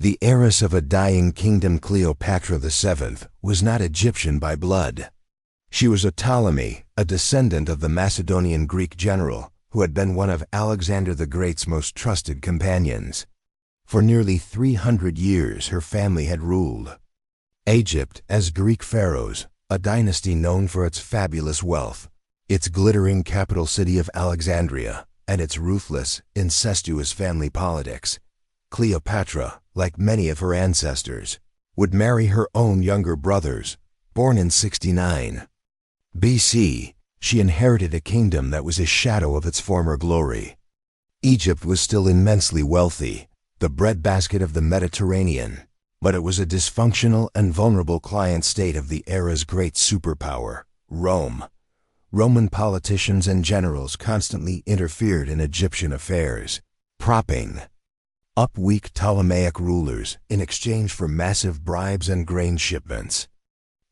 The heiress of a dying kingdom, Cleopatra VII, was not Egyptian by blood. She was a Ptolemy, a descendant of the Macedonian Greek general, who had been one of Alexander the Great's most trusted companions. For nearly 300 years her family had ruled Egypt as Greek pharaohs, a dynasty known for its fabulous wealth, its glittering capital city of Alexandria, and its ruthless, incestuous family politics. Cleopatra, like many of her ancestors, would marry her own younger brothers. Born in 69 BC, she inherited a kingdom that was a shadow of its former glory. Egypt was still immensely wealthy, the breadbasket of the Mediterranean, but it was a dysfunctional and vulnerable client state of the era's great superpower, Rome. Roman politicians and generals constantly interfered in Egyptian affairs, propping up weak Ptolemaic rulers in exchange for massive bribes and grain shipments.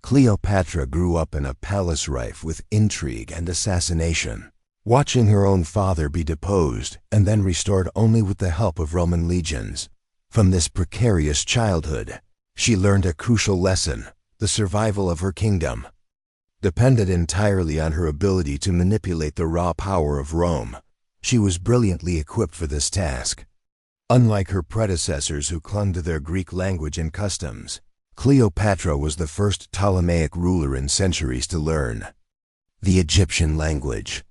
Cleopatra grew up in a palace rife with intrigue and assassination, watching her own father be deposed and then restored only with the help of Roman legions. From this precarious childhood, she learned a crucial lesson: the survival of her kingdom depended entirely on her ability to manipulate the raw power of Rome. She was brilliantly equipped for this task. Unlike her predecessors who clung to their Greek language and customs, Cleopatra was the first Ptolemaic ruler in centuries to learn the Egyptian language.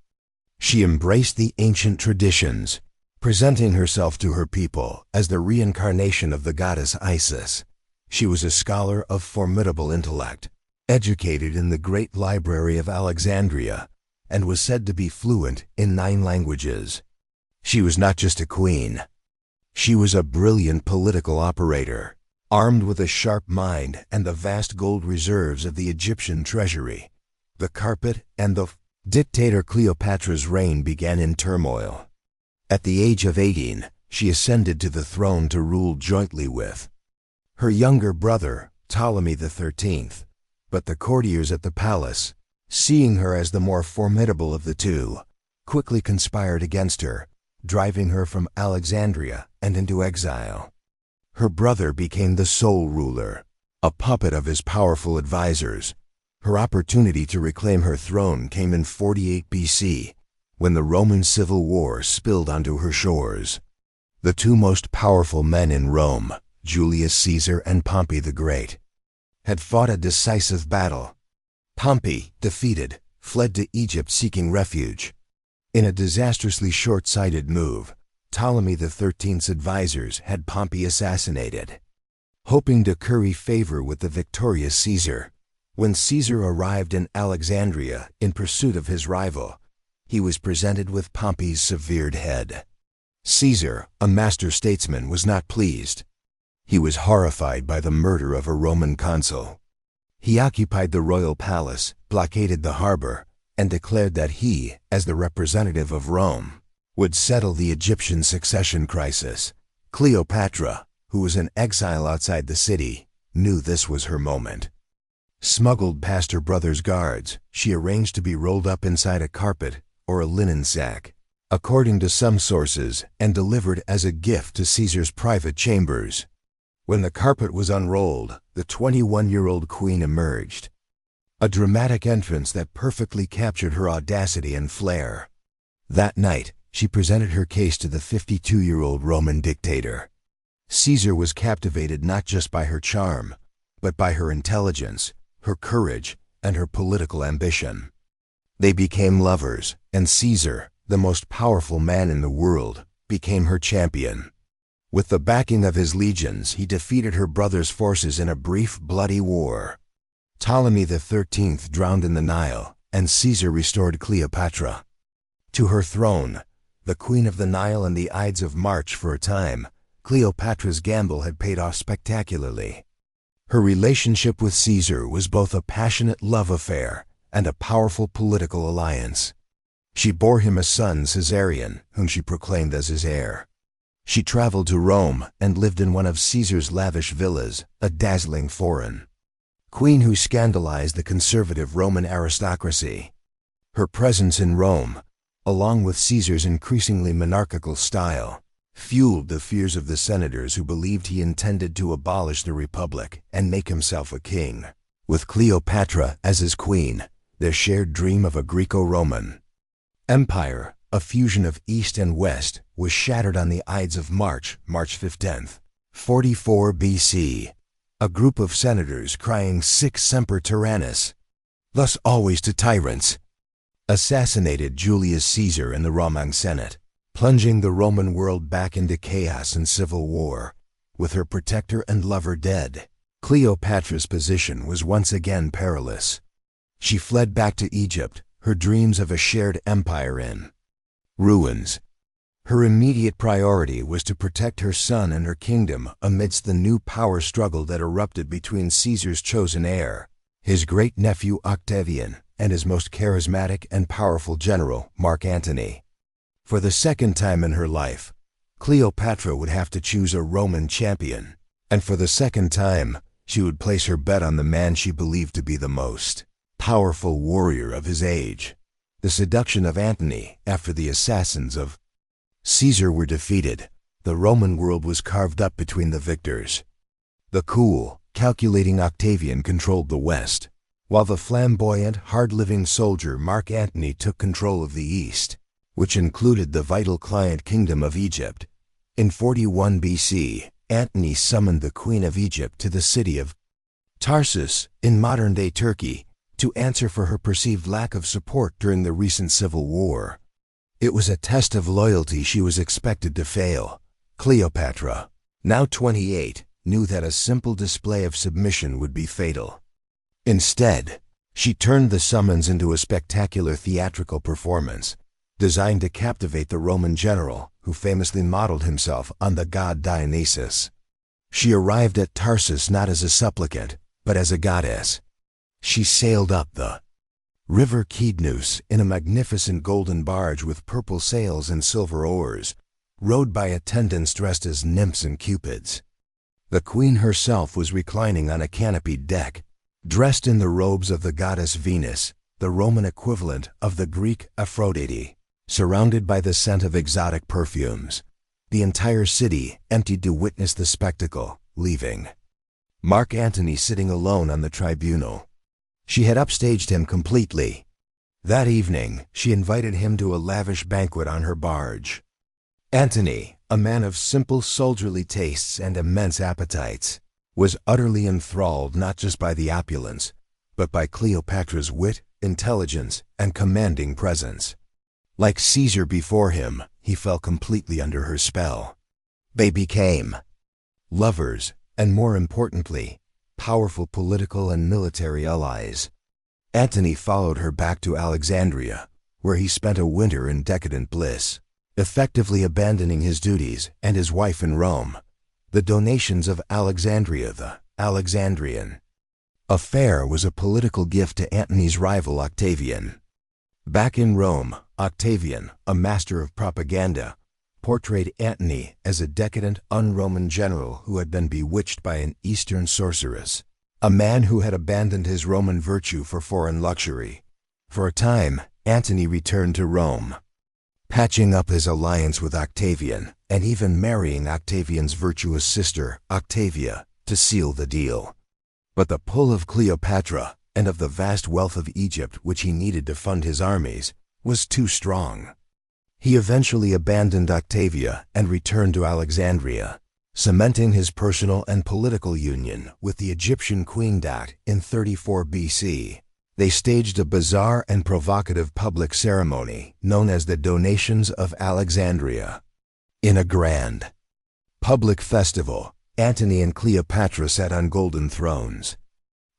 She embraced the ancient traditions, presenting herself to her people as the reincarnation of the goddess Isis. She was a scholar of formidable intellect, educated in the great library of Alexandria, and was said to be fluent in 9 languages. She was not just a queen. She was a brilliant political operator, armed with a sharp mind and the vast gold reserves of the Egyptian treasury. The carpet and the dictator Cleopatra's reign began in turmoil. At the age of 18, she ascended to the throne to rule jointly with her younger brother, Ptolemy XIII. But the courtiers at the palace, seeing her as the more formidable of the two, quickly conspired against her, driving her from Alexandria and into exile. Her brother became the sole ruler, a puppet of his powerful advisors. Her opportunity to reclaim her throne came in 48 BC, when the Roman Civil War spilled onto her shores. The two most powerful men in Rome, Julius Caesar and Pompey the Great, had fought a decisive battle. Pompey, defeated, fled to Egypt seeking refuge. In a disastrously short-sighted move, Ptolemy XIII's advisors had Pompey assassinated, hoping to curry favor with the victorious Caesar. When Caesar arrived in Alexandria in pursuit of his rival, he was presented with Pompey's severed head. Caesar, a master statesman, was not pleased. He was horrified by the murder of a Roman consul. He occupied the royal palace, blockaded the harbor, and declared that he, as the representative of Rome, would settle the Egyptian succession crisis. Cleopatra, who was in exile outside the city, knew this was her moment. Smuggled past her brother's guards, she arranged to be rolled up inside a carpet or a linen sack, according to some sources, and delivered as a gift to Caesar's private chambers. When the carpet was unrolled, the 21-year-old queen emerged, a dramatic entrance that perfectly captured her audacity and flair. That night, she presented her case to the 52-year-old Roman dictator. Caesar was captivated not just by her charm, but by her intelligence, her courage, and her political ambition. They became lovers, and Caesar, the most powerful man in the world, became her champion. With the backing of his legions, he defeated her brother's forces in a brief, bloody war. Ptolemy XIII drowned in the Nile, and Caesar restored Cleopatra to her throne, the Queen of the Nile and the Ides of March. For a time, Cleopatra's gamble had paid off spectacularly. Her relationship with Caesar was both a passionate love affair and a powerful political alliance. She bore him a son, Caesarion, whom she proclaimed as his heir. She traveled to Rome and lived in one of Caesar's lavish villas, a dazzling foreign queen who scandalized the conservative Roman aristocracy. Her presence in Rome, along with Caesar's increasingly monarchical style, fueled the fears of the senators who believed he intended to abolish the republic and make himself a king. With Cleopatra as his queen, their shared dream of a Greco-Roman empire, a fusion of East and West, was shattered on the Ides of March 15th, 44 BC. A group of senators crying "Sic semper tyrannis," thus always to tyrants, assassinated Julius Caesar in the Roman Senate, plunging the Roman world back into chaos and civil war. With her protector and lover dead, Cleopatra's position was once again perilous. She fled back to Egypt, her dreams of a shared empire in ruins. Her immediate priority was to protect her son and her kingdom amidst the new power struggle that erupted between Caesar's chosen heir, his great-nephew Octavian, and his most charismatic and powerful general, Mark Antony. For the second time in her life, Cleopatra would have to choose a Roman champion, and for the second time, she would place her bet on the man she believed to be the most powerful warrior of his age. The seduction of Antony after the assassins of Caesar were defeated. The Roman world was carved up between the victors. The cool, calculating Octavian controlled the West, while the flamboyant, hard-living soldier Mark Antony took control of the East, which included the vital client kingdom of Egypt. In 41 BC, Antony summoned the Queen of Egypt to the city of Tarsus, in modern-day Turkey, to answer for her perceived lack of support during the recent civil war. It was a test of loyalty she was expected to fail. Cleopatra, now 28, knew that a simple display of submission would be fatal. Instead, she turned the summons into a spectacular theatrical performance, designed to captivate the Roman general, who famously modeled himself on the god Dionysus. She arrived at Tarsus not as a supplicant, but as a goddess. She sailed up the River Kidnus in a magnificent golden barge with purple sails and silver oars, rowed by attendants dressed as nymphs and cupids. The queen herself was reclining on a canopied deck, dressed in the robes of the goddess Venus, the Roman equivalent of the Greek Aphrodite, surrounded by the scent of exotic perfumes. The entire city emptied to witness the spectacle, leaving Mark Antony sitting alone on the tribunal. She had upstaged him completely. That evening, she invited him to a lavish banquet on her barge. Antony, a man of simple soldierly tastes and immense appetites, was utterly enthralled not just by the opulence, but by Cleopatra's wit, intelligence, and commanding presence. Like Caesar before him, he fell completely under her spell. They became lovers, and more importantly, powerful political and military allies. Antony followed her back to Alexandria, where he spent a winter in decadent bliss, effectively abandoning his duties and his wife in Rome. The donations of Alexandria, the Alexandrian affair, was a political gift to Antony's rival Octavian. Back in Rome, Octavian, a master of propaganda, portrayed Antony as a decadent, un-Roman general who had been bewitched by an Eastern sorceress, a man who had abandoned his Roman virtue for foreign luxury. For a time, Antony returned to Rome, patching up his alliance with Octavian and even marrying Octavian's virtuous sister, Octavia, to seal the deal. But the pull of Cleopatra and of the vast wealth of Egypt which he needed to fund his armies was too strong. He eventually abandoned Octavia and returned to Alexandria, cementing his personal and political union with the Egyptian queen. In 34 BC, they staged a bizarre and provocative public ceremony known as the Donations of Alexandria. In a grand public festival, Antony and Cleopatra sat on golden thrones.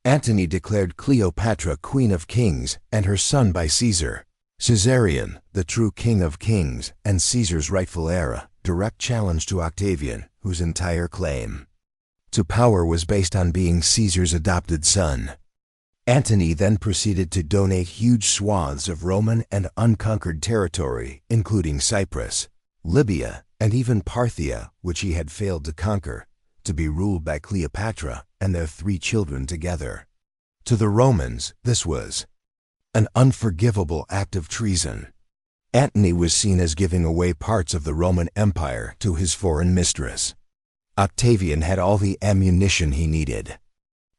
Antony declared Cleopatra Queen of Kings and her son by Caesar, Caesarion, the true king of kings and Caesar's rightful heir, direct challenge to Octavian, whose entire claim to power was based on being Caesar's adopted son. Antony then proceeded to donate huge swaths of Roman and unconquered territory, including Cyprus, Libya, and even Parthia, which he had failed to conquer, to be ruled by Cleopatra and their 3 children together. To the Romans, this was an unforgivable act of treason. Antony was seen as giving away parts of the Roman Empire to his foreign mistress. Octavian had all the ammunition he needed.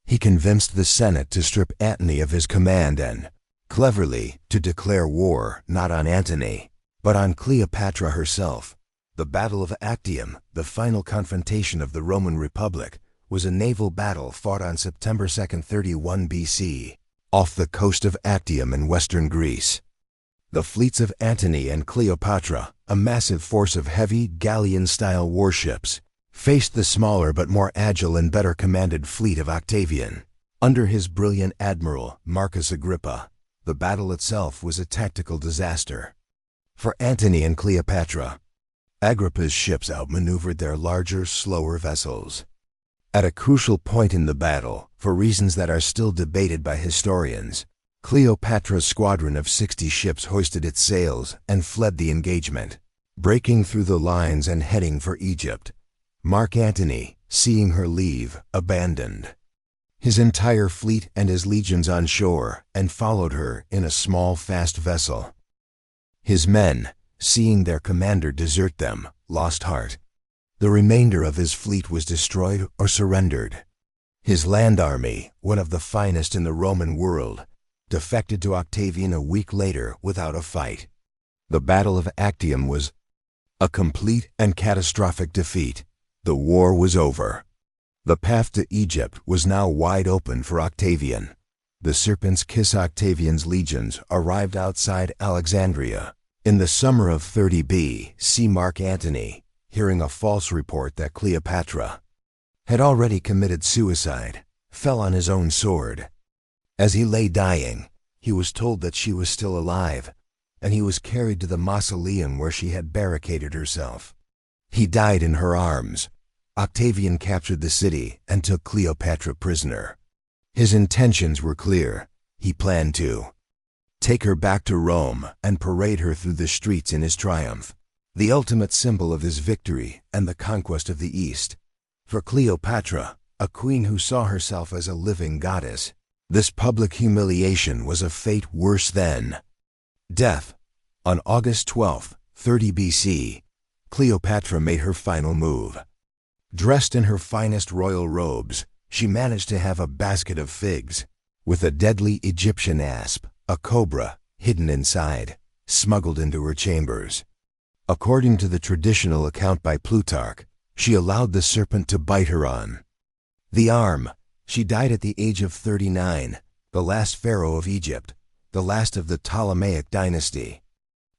He convinced the Senate to strip Antony of his command and, cleverly, to declare war not on Antony, but on Cleopatra herself. The Battle of Actium, the final confrontation of the Roman Republic, was a naval battle fought on September 2, 31 BC, off the coast of Actium in western Greece. The fleets of Antony and Cleopatra, a massive force of heavy galleon-style warships, faced the smaller but more agile and better commanded fleet of Octavian. Under his brilliant admiral, Marcus Agrippa, the battle itself was a tactical disaster. For Antony and Cleopatra, Agrippa's ships outmaneuvered their larger, slower vessels. At a crucial point in the battle, for reasons that are still debated by historians, Cleopatra's squadron of 60 ships hoisted its sails and fled the engagement, breaking through the lines and heading for Egypt. Mark Antony, seeing her leave, abandoned his entire fleet and his legions on shore and followed her in a small, fast vessel. His men, seeing their commander desert them, lost heart. The remainder of his fleet was destroyed or surrendered. His land army, one of the finest in the Roman world, defected to Octavian a week later without a fight. The Battle of Actium was a complete and catastrophic defeat. The war was over. The path to Egypt was now wide open for Octavian. The Serpent's Kiss Octavian's legions arrived outside Alexandria. In the summer of 30 BC, Mark Antony, hearing a false report that Cleopatra had already committed suicide, fell on his own sword. As he lay dying, he was told that she was still alive, and he was carried to the mausoleum where she had barricaded herself. He died in her arms. Octavian captured the city and took Cleopatra prisoner. His intentions were clear. He planned to take her back to Rome and parade her through the streets in his triumph, the ultimate symbol of his victory and the conquest of the East. For Cleopatra, a queen who saw herself as a living goddess, this public humiliation was a fate worse than death. On August 12, 30 BC, Cleopatra made her final move. Dressed in her finest royal robes, she managed to have a basket of figs, with a deadly Egyptian asp, a cobra, hidden inside, smuggled into her chambers. According to the traditional account by Plutarch, she allowed the serpent to bite her on the arm. She died at the age of 39, the last pharaoh of Egypt, the last of the Ptolemaic dynasty.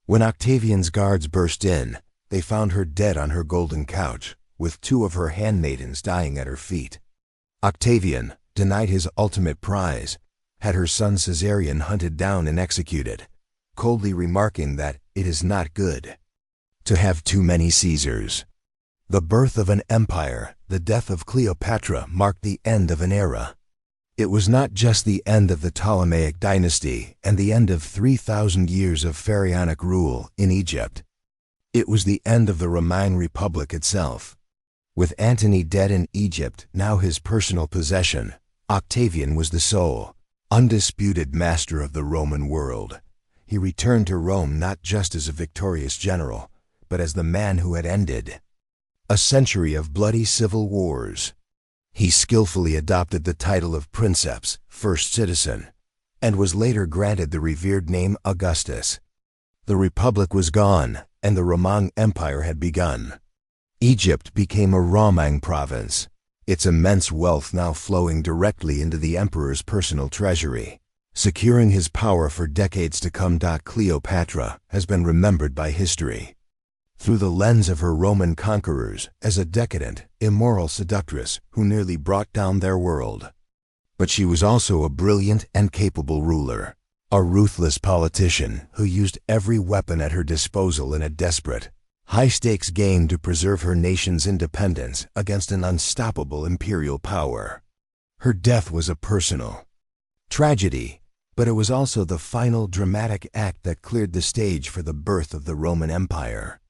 When Octavian's guards burst in, they found her dead on her golden couch, with 2 of her handmaidens dying at her feet. Octavian, denied his ultimate prize, had her son Caesarion hunted down and executed, coldly remarking that it is not good to have too many Caesars. The birth of an empire, the death of Cleopatra, marked the end of an era. It was not just the end of the Ptolemaic dynasty and the end of 3,000 years of pharaonic rule in Egypt. It was the end of the Roman Republic itself. With Antony dead in Egypt, now his personal possession, Octavian was the sole, undisputed master of the Roman world. He returned to Rome not just as a victorious general, but as the man who had ended a century of bloody civil wars. He skillfully adopted the title of princeps, first citizen, and was later granted the revered name Augustus. The Republic was gone, and the Roman Empire had begun. Egypt became a Roman province, its immense wealth now flowing directly into the emperor's personal treasury, securing his power for decades to come. Cleopatra has been remembered by history through the lens of her Roman conquerors as a decadent, immoral seductress who nearly brought down their world. But she was also a brilliant and capable ruler, a ruthless politician who used every weapon at her disposal in a desperate, high-stakes game to preserve her nation's independence against an unstoppable imperial power. Her death was a personal tragedy, but it was also the final dramatic act that cleared the stage for the birth of the Roman Empire.